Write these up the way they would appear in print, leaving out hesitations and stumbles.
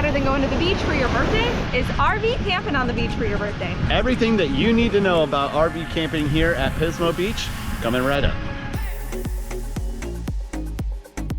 better than going to the beach for your birthday is RV camping on the beach for your birthday. Everything that you need to know about RV camping here at Pismo Beach, coming right up.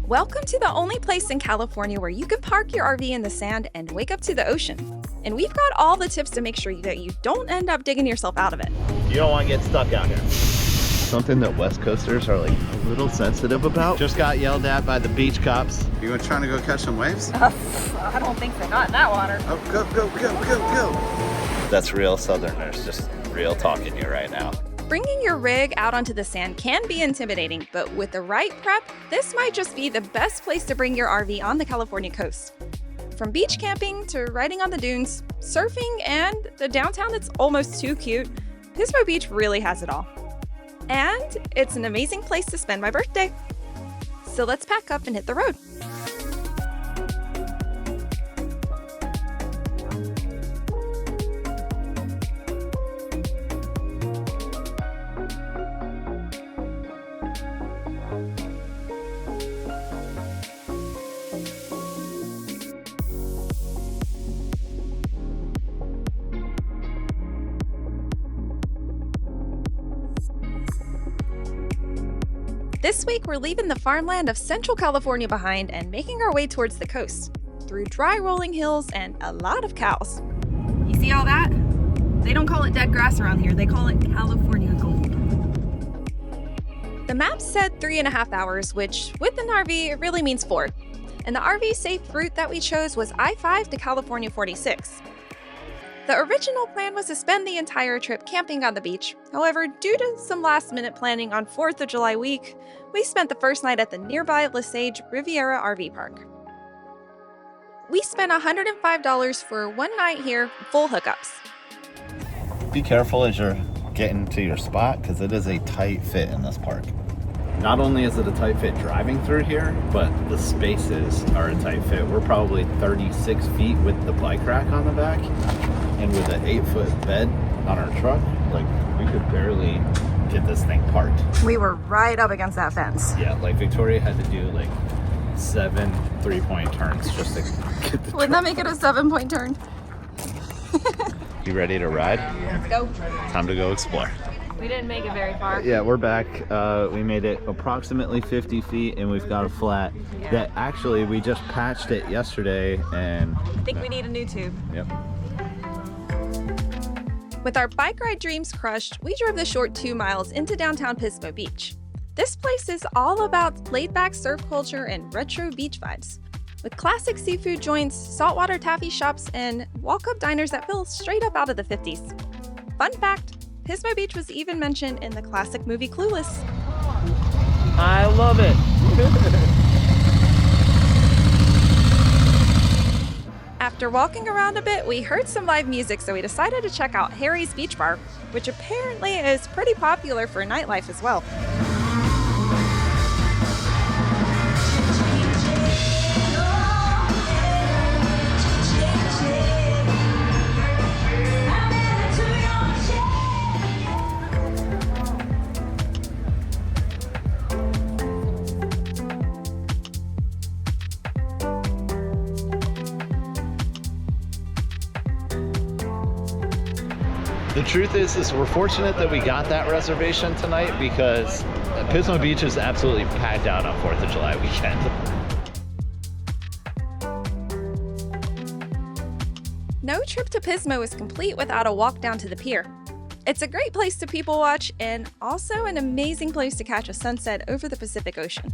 Welcome to the only place in California where you can park your RV in the sand and wake up to the ocean. And we've got all the tips to make sure that you don't end up digging yourself out of it. You don't want to get stuck out here. Something that West Coasters are like a little sensitive about. Just got yelled at by the beach cops. You trying to go catch some waves? I don't think so, not in that water. Oh, go, go, go, go, go. That's real Southerners, just real talking to you right now. Bringing your rig out onto the sand can be intimidating, but with the right prep, this might just be the best place to bring your RV on the California coast. From beach camping to riding on the dunes, surfing, and the downtown that's almost too cute, Pismo Beach really has it all. And it's an amazing place to spend my birthday. So let's pack up and hit the road. This week, we're leaving the farmland of Central California behind and making our way towards the coast, through dry rolling hills and a lot of cows. You see all that? They don't call it dead grass around here, they call it California gold. The map said 3.5 hours, which with an RV, it really means 4. And the RV safe route that we chose was I-5 to California 46. The original plan was to spend the entire trip camping on the beach. However, due to some last-minute planning on 4th of July week, we spent the first night at the nearby Lesage Riviera RV Park. We spent $105 for one night here, full hookups. Be careful as you're getting to your spot because it is a tight fit in this park. Not only is it a tight fit driving through here, but the spaces are a tight fit. We're probably 36 feet with the bike rack on the back. And with an 8-foot bed on our truck, like we could barely get this thing parked. We were right up against that fence. Yeah, like Victoria had to do like 7 3-point turns just to get the Wouldn't that make it a 7-point turn? You ready to ride? Let's go. Time to go explore. We didn't make it very far. Yeah, we're back. We made it approximately 50 feet and we've got a flat that actually we just patched it yesterday and I think we need a new tube. Yep. With our bike ride dreams crushed, we drove the short 2 miles into downtown Pismo Beach. This place is all about laid-back surf culture and retro beach vibes, with classic seafood joints, saltwater taffy shops, and walk-up diners that feel straight up out of the 50s. Fun fact, Pismo Beach was even mentioned in the classic movie Clueless. I love it. After walking around a bit, we heard some live music, so we decided to check out Harry's Beach Bar, which apparently is pretty popular for nightlife as well. The truth is we're fortunate that we got that reservation tonight because Pismo Beach is absolutely packed out on 4th of July weekend. No trip to Pismo is complete without a walk down to the pier. It's a great place to people watch and also an amazing place to catch a sunset over the Pacific Ocean.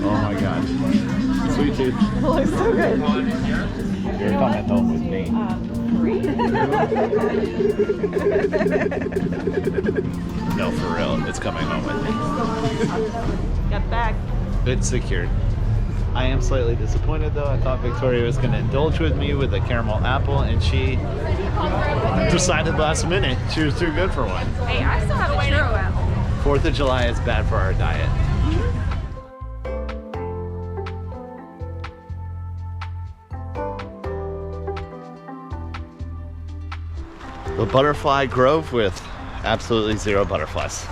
Oh my God. Sweet tooth. It looks so good. You're coming home with me. No, for real. It's coming home with me. Got the bag. It's secured. I am slightly disappointed though. I thought Victoria was going to indulge with me with a caramel apple and she decided last minute she was too good for one. Hey, I still have a churro apple. 4th of July is bad for our diet. The butterfly grove with absolutely zero butterflies.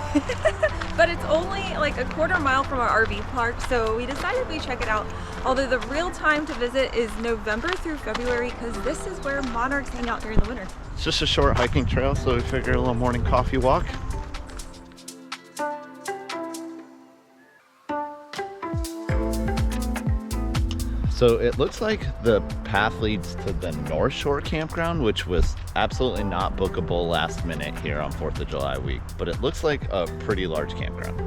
But it's only like a quarter mile from our RV park, so we decided we'd check it out. Although the real time to visit is November through February, because this is where monarchs hang out during the winter. It's just a short hiking trail, so we figure a little morning coffee walk. So it looks like the path leads to the North Shore campground, which was absolutely not bookable last minute here on 4th of July week, but it looks like a pretty large campground.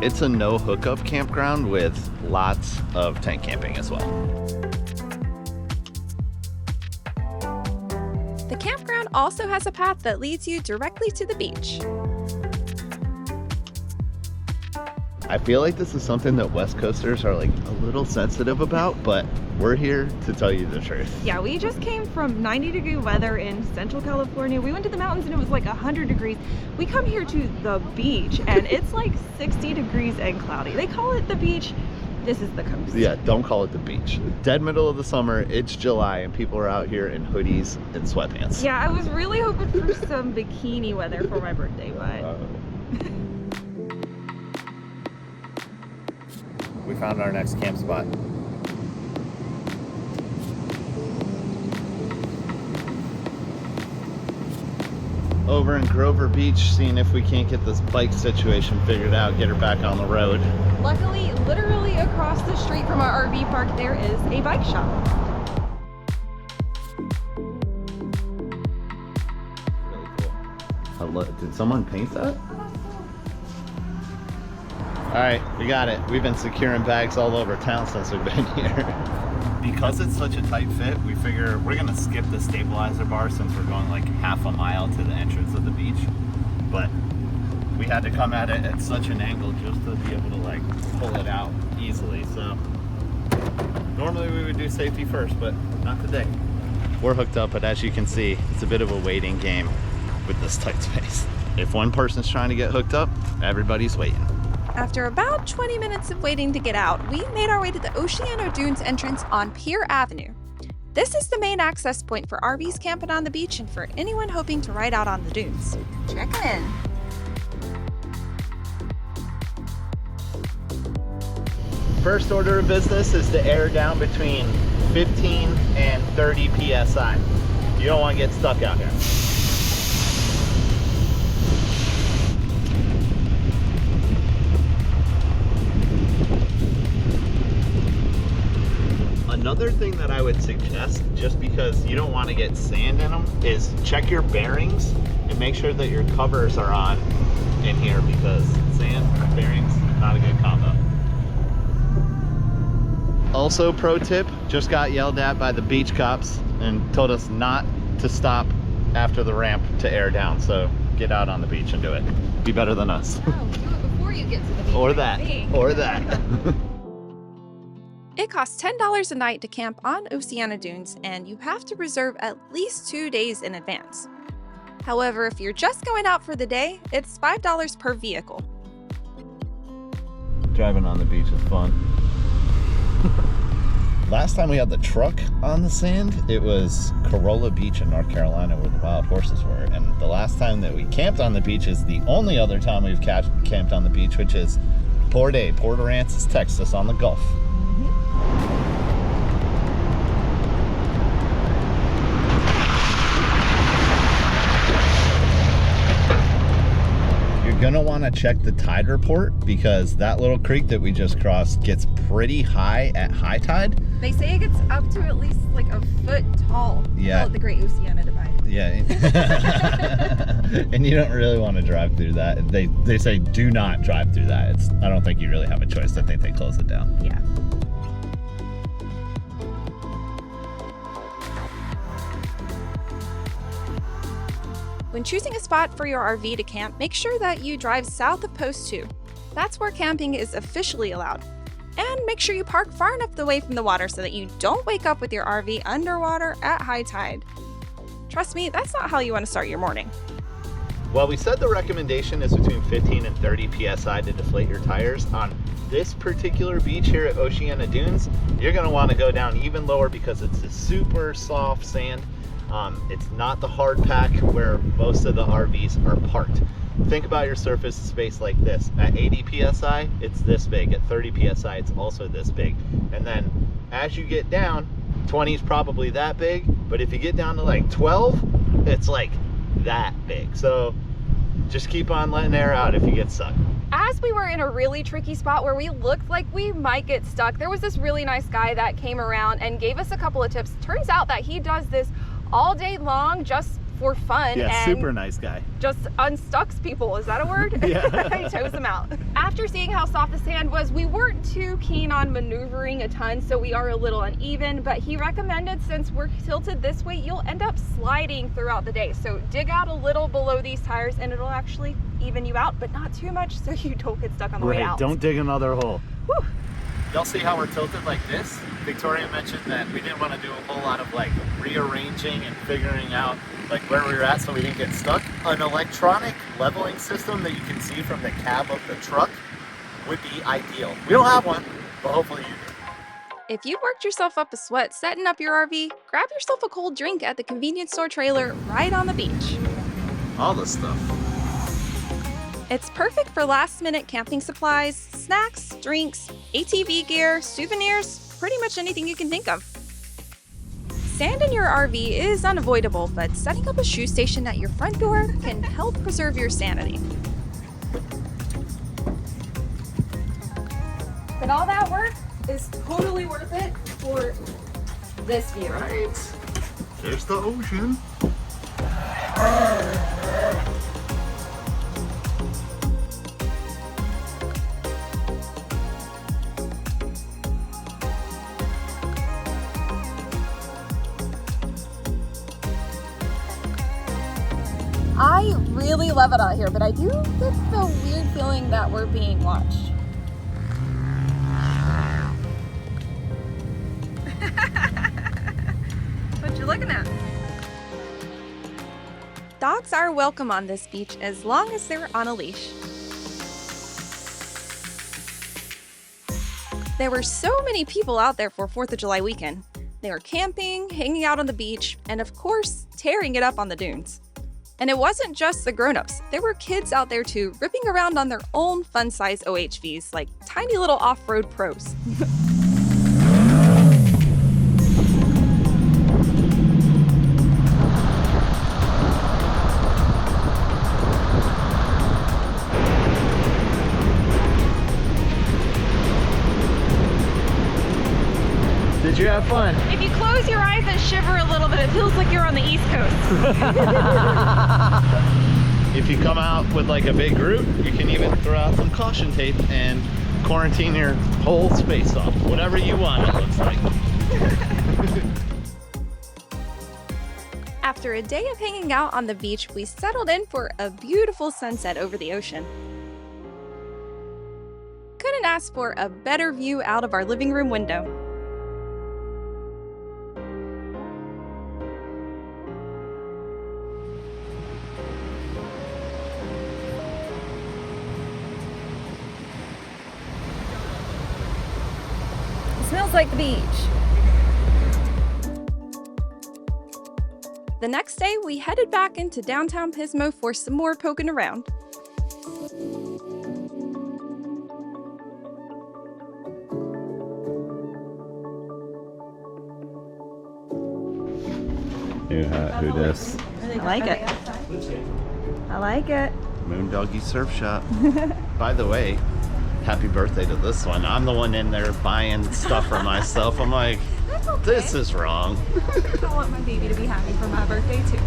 It's a no hookup campground with lots of tent camping as well. The campground also has a path that leads you directly to the beach. I feel like this is something that West Coasters are like a little sensitive about, but we're here to tell you the truth. Yeah, we just came from 90-degree weather in Central California. We went to the mountains and it was like 100 degrees. We come here to the beach and it's like 60 degrees and cloudy. They call it the beach. This is the coast. Yeah, don't call it the beach. Dead middle of the summer, it's July, and people are out here in hoodies and sweatpants. Yeah, I was really hoping for some bikini weather for my birthday, but... We found our next camp spot. Over in Grover Beach, seeing if we can't get this bike situation figured out, get her back on the road. Luckily, literally across the street from our RV park, there is a bike shop. Really cool. Did someone paint that? All right, we got it. We've been securing bags all over town since we've been here. Because it's such a tight fit, we figure we're gonna skip the stabilizer bar since we're going like half a mile to the entrance of the beach. But we had to come at it at such an angle just to be able to like pull it out easily. So normally we would do safety first, but not today. We're hooked up, but as you can see, it's a bit of a waiting game with this tight space. If one person's trying to get hooked up, everybody's waiting. After about 20 minutes of waiting to get out, we made our way to the Oceano Dunes entrance on Pier Avenue. This is the main access point for RVs camping on the beach and for anyone hoping to ride out on the dunes. Check in. First order of business is to air down between 15 and 30 PSI. You don't want to get stuck out here. Another thing that I would suggest, just because you don't want to get sand in them, is check your bearings and make sure that your covers are on in here, because sand, bearings, not a good combo. Also, pro tip, just got yelled at by the beach cops and told us not to stop after the ramp to air down, so get out on the beach and do it. Be better than us. Oh, do it before you get to the beach. Or that, or that. It costs $10 a night to camp on Oceano Dunes, and you have to reserve at least 2 days in advance. However, if you're just going out for the day, it's $5 per vehicle. Driving on the beach is fun. Last time we had the truck on the sand, it was Corolla Beach in North Carolina where the wild horses were. And the last time that we camped on the beach is the only other time we've camped on the beach, which is Port Aransas, Texas on the Gulf. You're gonna want to check the tide report, because that little creek that we just crossed gets pretty high at high tide. They say it gets up to at least like a foot tall. Yeah. Call it the Great Oceano Divide. Yeah. And you don't really want to drive through that. They say do not drive through that. I don't think you really have a choice. I think they close it down. Yeah. When choosing a spot for your RV to camp, make sure that you drive south of Post 2. That's where camping is officially allowed. And make sure you park far enough away from the water so that you don't wake up with your RV underwater at high tide. Trust me, that's not how you want to start your morning. Well, we said the recommendation is between 15 and 30 PSI to deflate your tires. On this particular beach here at Oceano Dunes, you're going to want to go down even lower because it's a super soft sand It's not the hard pack where most of the RVs are parked. Think about your surface space like this. At 80 psi, it's this big. At 30 psi, it's also this big. And then as you get down, 20 is probably that big, but if you get down to like 12, it's like that big. So just keep on letting air out if you get stuck. As we were in a really tricky spot where we looked like we might get stuck, there was this really nice guy that came around and gave us a couple of tips. Turns out that he does this all day long just for fun. Yeah, and super nice guy. just unstucks people. Is that a word? Yeah. He tows them out. After seeing how soft the sand was, we weren't too keen on maneuvering a ton, so we are a little uneven, but he recommended since we're tilted this way, you'll end up sliding throughout the day. So dig out a little below these tires and it'll actually even you out, but not too much so you don't get stuck on the way out. Don't dig another hole. Whew. You'll see how we're tilted like this. Victoria mentioned that we didn't want to do a whole lot of like rearranging and figuring out like where we were at so we didn't get stuck. An electronic leveling system that you can see from the cab of the truck would be ideal. We don't have one, but hopefully you do. If you worked yourself up a sweat setting up your RV, grab yourself a cold drink at the convenience store trailer right on the beach. All the stuff. It's perfect for last-minute camping supplies, snacks, drinks, ATV gear, souvenirs, pretty much anything you can think of. Sand in your RV is unavoidable, but setting up a shoe station at your front door can help preserve your sanity. But all that work is totally worth it for this view. Right. There's the ocean. I really love it out here, but I do get the weird feeling that we're being watched. What you looking at? Dogs are welcome on this beach as long as they're on a leash. There were so many people out there for 4th of July weekend. They were camping, hanging out on the beach, and of course, tearing it up on the dunes. And it wasn't just the grown-ups. There were kids out there too, ripping around on their own fun-size OHVs, like tiny little off-road pros. Did you have fun? If you close your eyes and shiver a little bit, it feels like you're on the East Coast. If you come out with like a big group, you can even throw out some caution tape and quarantine your whole space off. Whatever you want, it looks like. After a day of hanging out on the beach, we settled in for a beautiful sunset over the ocean. Couldn't ask for a better view out of our living room window. Smells like the beach. The next day, we headed back into downtown Pismo for some more poking around. Who dis? I like it. I like it. Moondoggy Surf Shop. By the way, happy birthday to this one. I'm the one in there buying stuff for myself. I'm like, That's okay. this is wrong. I want my baby to be happy for my birthday too.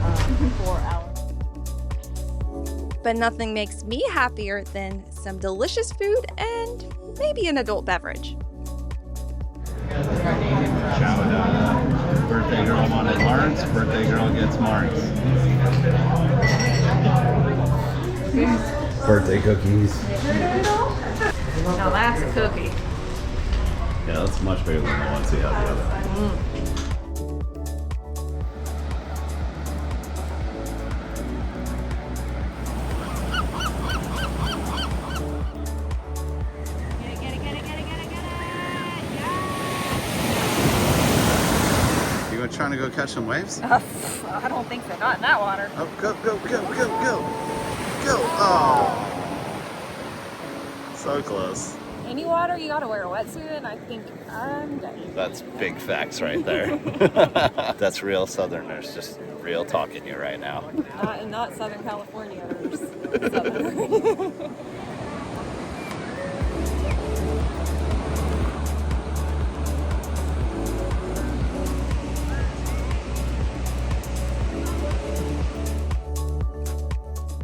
4 hours. But nothing makes me happier than some delicious food and maybe an adult beverage. Shout out. Birthday girl wanted Marks. Birthday girl gets Marks. Birthday cookies. Now that's a cookie. Yeah, that's much bigger than the ones we had the other. You gonna try trying to go catch some waves? I don't think so. Not in that water. Oh, go, go, go, go, go. Go. Oh. So close. Any water, you gotta wear a wetsuit, and I think I'm done. That's big facts right there. That's real Southerners, just real talking here right now. Not Southern Californians. Southern.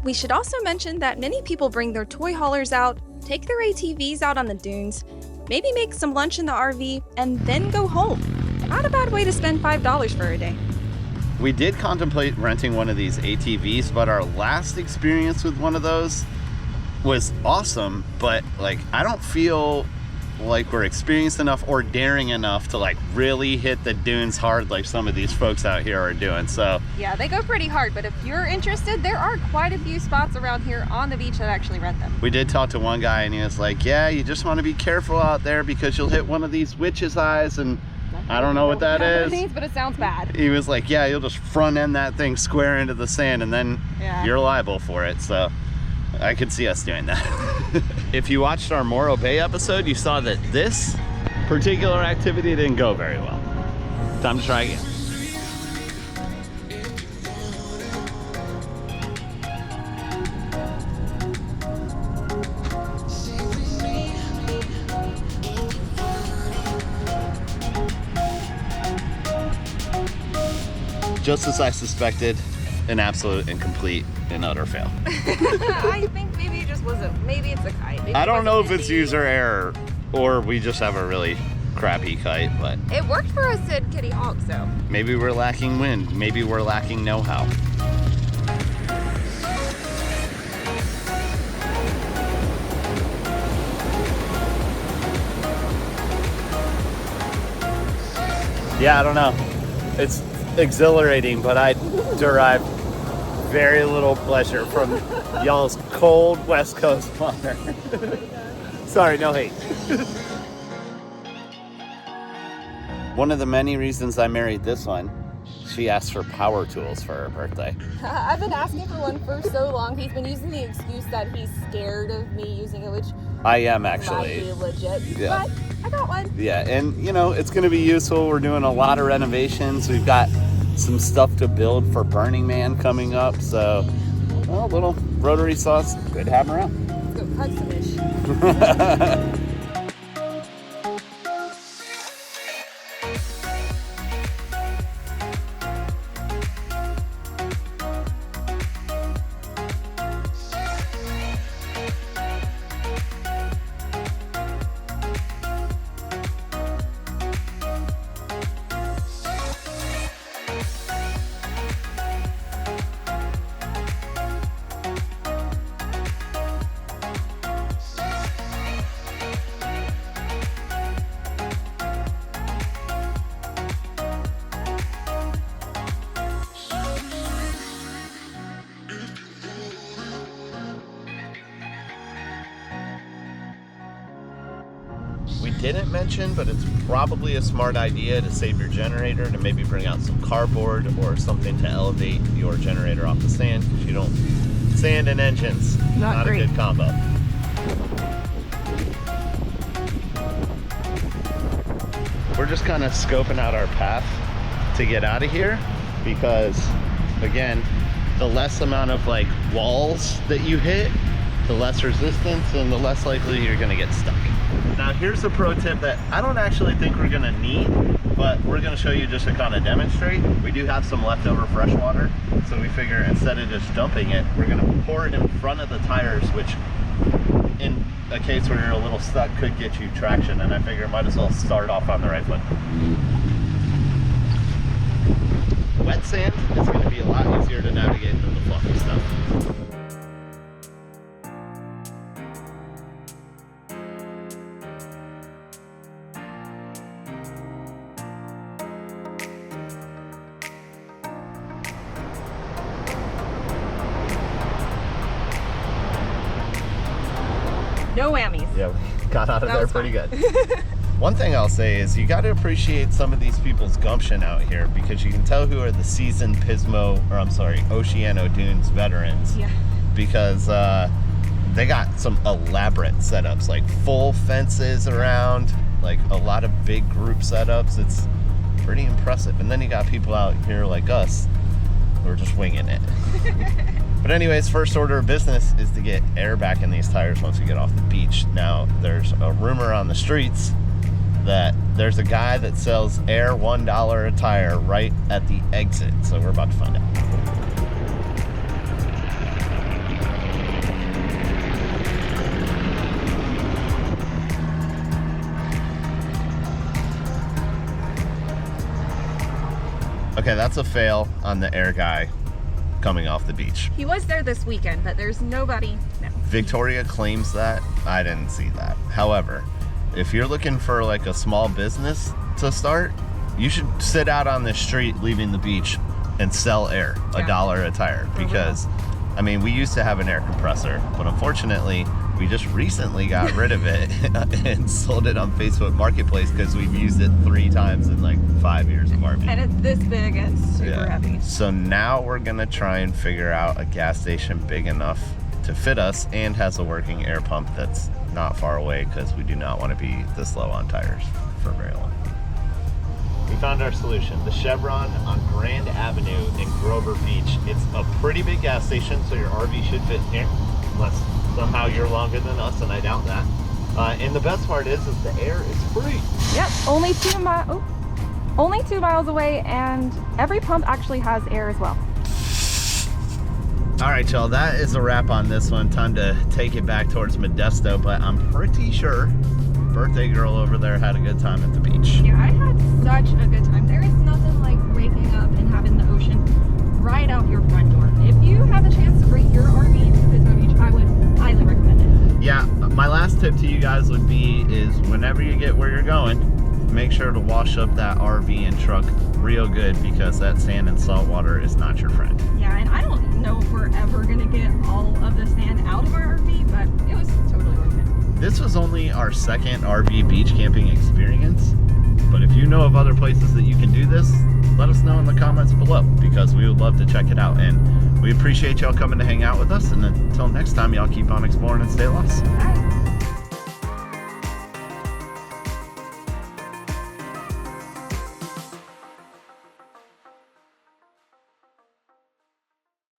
We should also mention that many people bring their toy haulers out, take their ATVs out on the dunes, maybe make some lunch in the RV, and then go home. Not a bad way to spend $5 for a day. We did contemplate renting one of these ATVs, but our last experience with one of those was awesome, but like I don't feel like we're experienced enough or daring enough to like really hit the dunes hard like some of these folks out here are doing. So yeah, they go pretty hard, but if you're interested, there are quite a few spots around here on the beach that actually rent them. we did talk to one guy and he was like, yeah, you just want to be careful out there because you'll hit one of these witches' eyes, and I don't know what that is. Means, but it sounds bad. He was like, yeah, you'll just front end that thing square into the sand and then you're liable for it. So I could see us doing that. If you watched our Morro Bay episode, you saw that this particular activity didn't go very well. Time to try again. Just as I suspected, an absolute and complete and utter fail. I think maybe it just wasn't. Maybe it's a kite. Maybe I don't know if it's user error or we just have a really crappy kite, but It worked for us at Kitty Hawk, so. maybe we're lacking wind. Maybe we're lacking know-how. Yeah, I don't know. It's exhilarating, but I derive very little pleasure from y'all's cold West Coast water. Sorry, no hate. One of the many reasons I married this one, she asked for power tools for her birthday. I've been asking for one for so long. He's been using the excuse that he's scared of me using it, which I am might actually. be legit. Yeah. But I got one. Yeah, and you know, it's gonna be useful. We're doing a lot of renovations. We've got some stuff to build for Burning Man coming up. So, well, little rotary saws, good to have them around. Let's go cut some ish. We didn't mention, but it's probably a smart idea to save your generator, to maybe bring out some cardboard or something to elevate your generator off the sand, because you don't, sand and engines, not great. a good combo. We're just kind of scoping out our path to get out of here because, again, the less amount of like walls that you hit, the less resistance and the less likely you're gonna get stuck. Now here's a pro tip that I don't actually think we're gonna need, but we're gonna show you just to kind of demonstrate. We do have some leftover fresh water, so we figure instead of just dumping it, we're gonna pour it in front of the tires, which in a case where you're a little stuck could get you traction, and I figure might as well start off on the right foot. Wet sand is gonna be a lot easier to navigate than the fluffy stuff. No whammies. Yeah, we got out of That there was pretty fun. good. One thing I'll say is you got to appreciate some of these people's gumption out here, because you can tell who are the seasoned Oceano Dunes veterans. Yeah. Because they got some elaborate setups, like full fences around, like a lot of big group setups. It's pretty impressive. And then you got people out here like us who are just winging it. But anyways, first order of business is to get air back in these tires once we get off the beach. Now, there's a rumor on the streets that there's a guy that sells air $1 a tire right at the exit. So we're about to find out. Okay, that's a fail on the air guy coming off the beach. He was there this weekend, but there's nobody now. Victoria claims that. I didn't see that. However, if you're looking for like a small business to start, you should sit out on the street leaving the beach and sell air, $1 a tire. Because, I mean, we used to have an air compressor, but unfortunately, we just recently got rid of it and sold it on Facebook Marketplace because we've used it 3 times in like 5 years of RV. And it's this big and super heavy. So now we're gonna try and figure out a gas station big enough to fit us and has a working air pump that's not far away, because we do not want to be this low on tires for very long. We found our solution, the Chevron on Grand Avenue in Grover Beach. It's a pretty big gas station, so your RV should fit here, unless somehow you're longer than us, and I doubt that. And the best part is the air is free. Yep, only 2 miles away, and every pump actually has air as well. All right, y'all, that is a wrap on this one. Time to take it back towards Modesto, but I'm pretty sure birthday girl over there had a good time at the beach. Yeah, I had such a good time. There is nothing like waking up and having the ocean right out your front door. If you have a chance to bring your RV to Pismo Beach, I would highly recommend it. Yeah, my last tip to you guys would be is whenever you get where you're going, make sure to wash up that RV and truck real good, because that sand and salt water is not your friend. Yeah, and I don't know if we're ever gonna get all of the sand out of our RV, but it was totally worth it. This was only our second RV beach camping experience, but if you know of other places that you can do this, let us know in the comments below, because we would love to check it out. And we appreciate y'all coming to hang out with us, and until next time, y'all keep on exploring and stay lost. Bye.